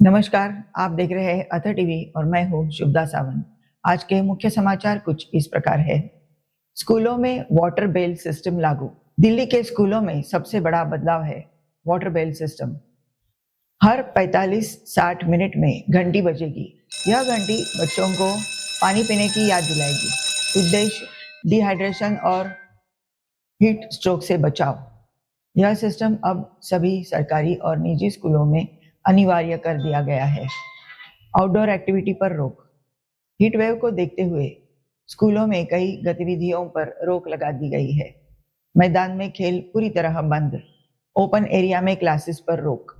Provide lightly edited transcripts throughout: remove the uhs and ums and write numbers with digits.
नमस्कार, आप देख रहे हैं अथर टीवी और मैं हूँ शुभदा सावंत। आज के मुख्य समाचार कुछ इस प्रकार है। स्कूलों में वाटर बेल सिस्टम लागू। दिल्ली के स्कूलों में सबसे बड़ा बदलाव है वाटर बेल सिस्टम। हर 45-60 मिनट में घंटी बजेगी। यह घंटी बच्चों को पानी पीने की याद दिलाएगी। उद्देश्य डिहाइड्रेशन और हीट स्ट्रोक से बचाव। यह सिस्टम अब सभी सरकारी और निजी स्कूलों में अनिवार्य कर दिया गया है। आउटडोर एक्टिविटी पर रोक। हीट वेव को देखते हुए स्कूलों में कई गतिविधियों पर रोक लगा दी गई है। मैदान में खेल पूरी तरह बंद। ओपन एरिया में क्लासेस पर रोक।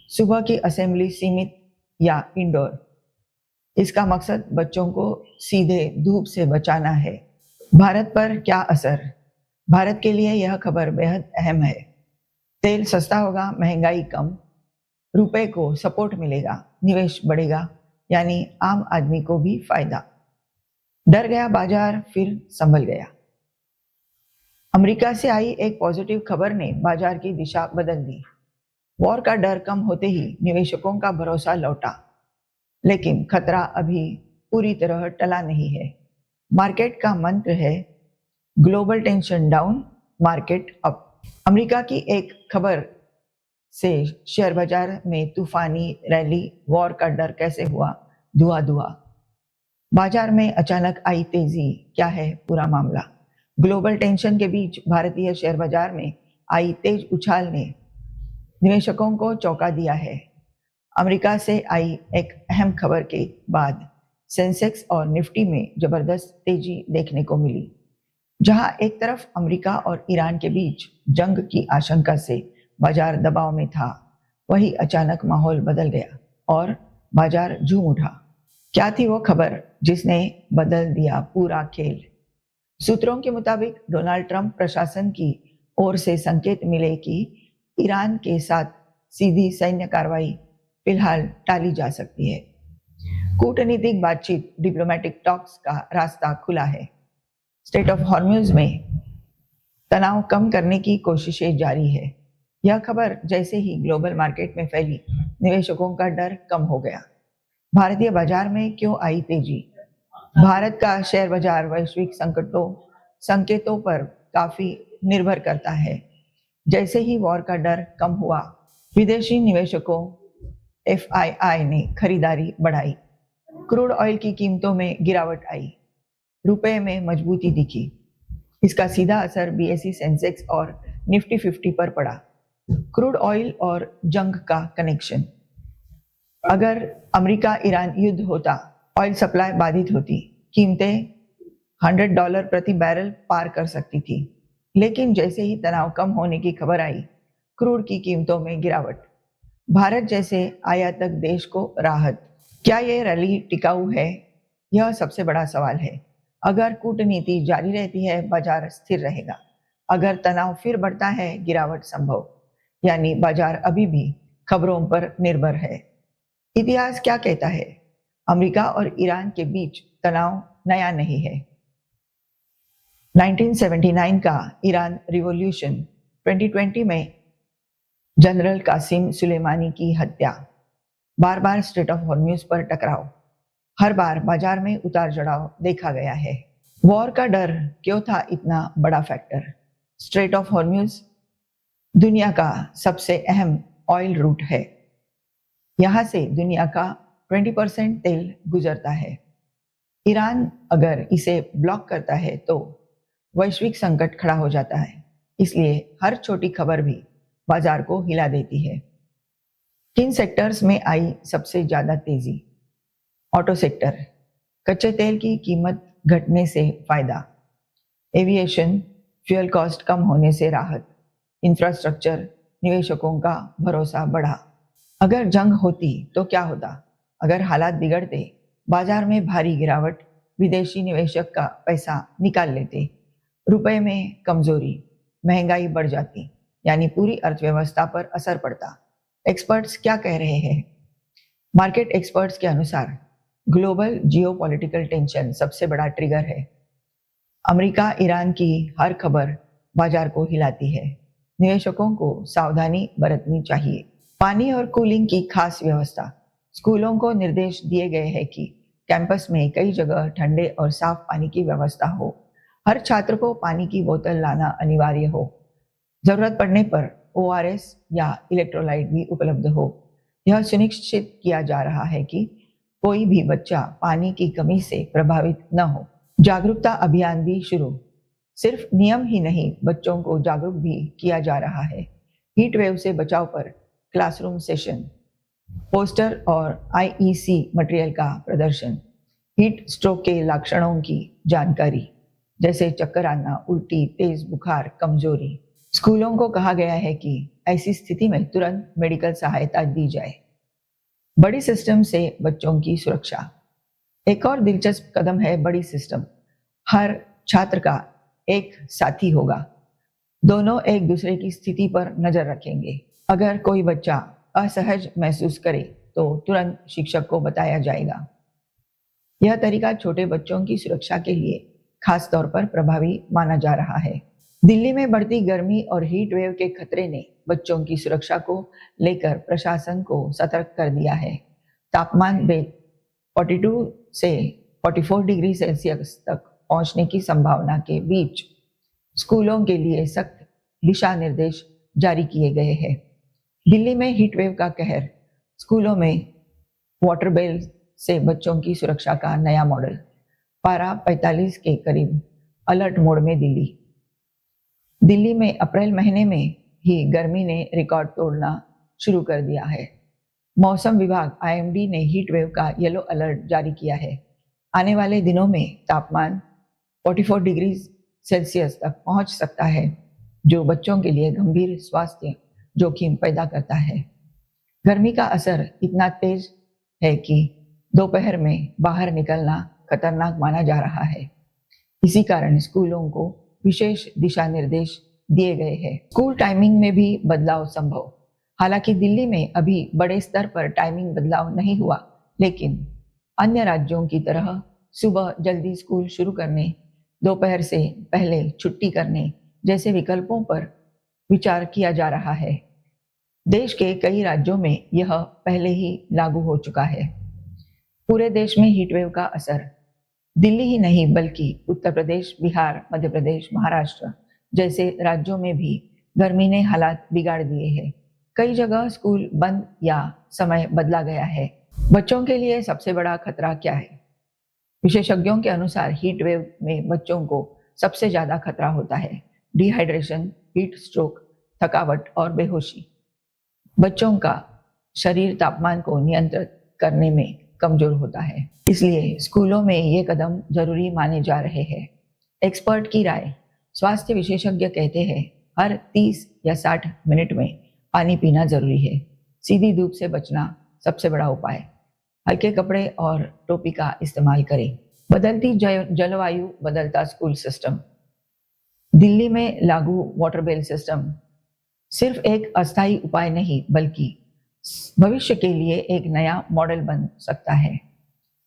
सुबह की असेंबली सीमित या इंडोर। इसका मकसद बच्चों को सीधे धूप से बचाना है। भारत पर क्या असर? भारत के लिए यह खबर बेहद अहम है। तेल सस्ता होगा, महंगाई कम, रुपए को सपोर्ट मिलेगा, निवेश बढ़ेगा, यानी आम आदमी को भी फायदा। डर गया बाजार, फिर संभल गया। अमेरिका से आई एक पॉजिटिव खबर ने बाजार की दिशा बदल दी। वॉर का डर कम होते ही निवेशकों का भरोसा लौटा, लेकिन खतरा अभी पूरी तरह टला नहीं है। मार्केट का मंत्र है global tension down, market up. America की एक खबर से शेयर बाजार में तूफानी रैली। वॉर का डर कैसे हुआ धुआं। बाजार में अचानक आई तेजी। क्या है पूरा मामला? ग्लोबल टेंशन के बीच भारतीय शेयर बाजार में आई तेज उछाल ने निवेशकों को चौंका दिया है। अमेरिका से आई एक अहम खबर के बाद सेंसेक्स और निफ्टी में जबरदस्त तेजी देखने को मिली। जहां एक तरफ अमेरिका और ईरान के बीच जंग की आशंका से बाजार दबाव में था, वही अचानक माहौल बदल गया और बाजार झूम उठा। क्या थी वो खबर जिसने बदल दिया पूरा खेल? सूत्रों के मुताबिक डोनाल्ड ट्रंप प्रशासन की ओर से संकेत मिले कि ईरान के साथ सीधी सैन्य कार्रवाई फिलहाल टाली जा सकती है। कूटनीतिक बातचीत, डिप्लोमेटिक टॉक्स का रास्ता खुला है। स्ट्रेट ऑफ हॉर्मुज में तनाव कम करने की कोशिशें जारी है। यह खबर जैसे ही ग्लोबल मार्केट में फैली, निवेशकों का डर कम हो गया। भारतीय बाजार में क्यों आई तेजी? भारत का शेयर बाजार वैश्विक संकेतों पर काफी निर्भर करता है। जैसे ही वॉर का डर कम हुआ, विदेशी निवेशकों एफआईआई ने खरीदारी बढ़ाई। क्रूड ऑयल की कीमतों में गिरावट आई, रुपए में मजबूती दिखी। इसका सीधा असर बीएसई सेंसेक्स और निफ्टी 50 पर पड़ा। क्रूड ऑयल और जंग का कनेक्शन। अगर अमेरिका ईरान युद्ध होता, ऑयल सप्लाई बाधित होती, कीमतें $100 प्रति बैरल पार कर सकती थी। लेकिन जैसे ही तनाव कम होने की खबर आई, क्रूड की कीमतों में गिरावट। भारत जैसे आयातक देश को राहत। क्या ये रैली टिकाऊ है? यह सबसे बड़ा सवाल है। अगर कूटनीति जारी रहती है, बाजार स्थिर रहेगा। अगर तनाव फिर बढ़ता है, गिरावट संभव। यानी बाजार अभी भी खबरों पर निर्भर है। इतिहास क्या कहता है? अमेरिका और ईरान के बीच तनाव नया नहीं है। 1979 का ईरान रिवॉल्यूशन, 2020 में जनरल कासिम सुलेमानी की हत्या, बार बार स्ट्रेट ऑफ हॉर्मुज पर टकराव, हर बार बाजार में उतार चढ़ाव देखा गया है। वॉर का डर क्यों था इतना बड़ा फैक्टर? स्ट्रेट ऑफ हॉर्मुज दुनिया का सबसे अहम ऑयल रूट है। यहां से दुनिया का 20% तेल गुजरता है। ईरान अगर इसे ब्लॉक करता है तो वैश्विक संकट खड़ा हो जाता है। इसलिए हर छोटी खबर भी बाजार को हिला देती है। किन सेक्टर्स में आई सबसे ज्यादा तेजी? ऑटो सेक्टर, कच्चे तेल की कीमत घटने से फायदा। एविएशन, फ्यूल कॉस्ट कम होने से राहत। इंफ्रास्ट्रक्चर, निवेशकों का भरोसा बढ़ा। अगर जंग होती तो क्या होता? अगर हालात बिगड़ते, बाजार में भारी गिरावट, विदेशी निवेशक का पैसा निकाल लेते, रुपए में कमजोरी, महंगाई बढ़ जाती, यानी पूरी अर्थव्यवस्था पर असर पड़ता। एक्सपर्ट्स क्या कह रहे हैं? मार्केट एक्सपर्ट्स के अनुसार ग्लोबल जियोपॉलिटिकल टेंशन सबसे बड़ा ट्रिगर है। अमेरिका ईरान की हर खबर बाजार को हिलाती है। निवेशकों को सावधानी बरतनी चाहिए। पानी और कूलिंग की खास व्यवस्था। स्कूलों को निर्देश दिए गए हैं कि कैंपस में कई जगह ठंडे और साफ पानी की व्यवस्था हो। हर छात्र को पानी की बोतल लाना अनिवार्य हो। जरूरत पड़ने पर ORS या इलेक्ट्रोलाइट भी उपलब्ध हो। यह सुनिश्चित किया जा रहा है कि कोई भी बच्चा पानी की कमी से प्रभावित न हो। जागरूकता अभियान भी शुरू। सिर्फ नियम ही नहीं, बच्चों को जागरूक भी किया जा रहा है। हीट वेव से बचाव पर क्लासरूम सेशन, पोस्टर और IEC मटेरियल का प्रदर्शन, हीट स्ट्रोक के लक्षणों की जानकारी जैसे चक्कर आना, उल्टी, तेज बुखार, कमजोरी। स्कूलों को कहा गया है कि ऐसी स्थिति में तुरंत मेडिकल सहायता दी जाए। बड़ी सिस्टम से बच्चों की सुरक्षा। एक और दिलचस्प कदम है बड़ी सिस्टम। हर छात्र का एक साथी होगा। दोनों एक दूसरे की स्थिति पर नजर रखेंगे। अगर कोई बच्चा असहज महसूस करे तो तुरंत शिक्षक को बताया जाएगा। यह तरीका छोटे बच्चों की सुरक्षा के लिए खास तौर पर प्रभावी माना जा रहा है। दिल्ली में बढ़ती गर्मी और हीट वेव के खतरे ने बच्चों की सुरक्षा को लेकर प्रशासन को सतर्क कर दिया है। तापमान 42 से 44 डिग्री सेल्सियस तक पहुंचने की संभावना के बीच स्कूलों के लिए सख्त दिशा निर्देश जारी किए गए हैं। दिल्ली में हीट वेव का कहर, स्कूलों में वाटर बेल से बच्चों की सुरक्षा का नया मॉडल। पारा 45 के करीब, अलर्ट मोड में दिल्ली में अप्रैल महीने में ही गर्मी ने रिकॉर्ड तोड़ना शुरू कर दिया है। मौसम विभाग IMD ने हीट वेव का येलो अलर्ट जारी किया है। आने वाले दिनों में तापमान 44 डिग्री सेल्सियस तक पहुंच सकता है, जो बच्चों के लिए गंभीर स्वास्थ्य जोखिम पैदा करता है। गर्मी का असर इतना तेज है कि दोपहर में बाहर निकलना खतरनाक माना जा रहा है। इसी कारण स्कूलों को विशेष दिशा निर्देश दिए गए हैं। स्कूल टाइमिंग में भी बदलाव संभव। हालांकि दिल्ली में अभी बड़े स्तर पर टाइमिंग बदलाव नहीं हुआ, लेकिन अन्य राज्यों की तरह सुबह जल्दी स्कूल शुरू करने, दोपहर से पहले छुट्टी करने जैसे विकल्पों पर विचार किया जा रहा है। देश के कई राज्यों में यह पहले ही लागू हो चुका है। पूरे देश में हीटवेव का असर दिल्ली ही नहीं बल्कि उत्तर प्रदेश, बिहार, मध्य प्रदेश, महाराष्ट्र जैसे राज्यों में भी गर्मी ने हालात बिगाड़ दिए हैं। कई जगह स्कूल बंद या समय बदला गया है। बच्चों के लिए सबसे बड़ा खतरा क्या है? विशेषज्ञों के अनुसार हीट वेव में बच्चों को सबसे ज्यादा खतरा होता है डिहाइड्रेशन, हीट स्ट्रोक, थकावट और बेहोशी। बच्चों का शरीर तापमान को नियंत्रित करने में कमजोर होता है, इसलिए स्कूलों में ये कदम जरूरी माने जा रहे हैं। एक्सपर्ट की राय, स्वास्थ्य विशेषज्ञ कहते हैं हर 30 या 60 मिनट में पानी पीना जरूरी है। सीधी धूप से बचना सबसे बड़ा उपाय। हल्के कपड़े और टोपी का इस्तेमाल करें। बदलती जलवायु, बदलता स्कूल सिस्टम। दिल्ली में लागू वाटर बेल सिस्टम सिर्फ एक अस्थायी उपाय नहीं बल्कि भविष्य के लिए एक नया मॉडल बन सकता है।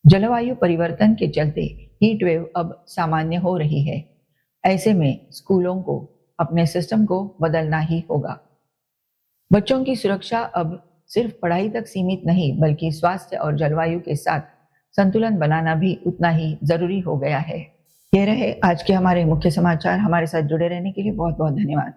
जलवायु परिवर्तन के चलते हीट वेव अब सामान्य हो रही है। ऐसे में स्कूलों को अपने सिस्टम को बदलना ही होगा। बच्चों की सुरक्षा अब सिर्फ पढ़ाई तक सीमित नहीं बल्कि स्वास्थ्य और जलवायु के साथ संतुलन बनाना भी उतना ही जरूरी हो गया है। ये रहे आज के हमारे मुख्य समाचार। हमारे साथ जुड़े रहने के लिए बहुत बहुत धन्यवाद।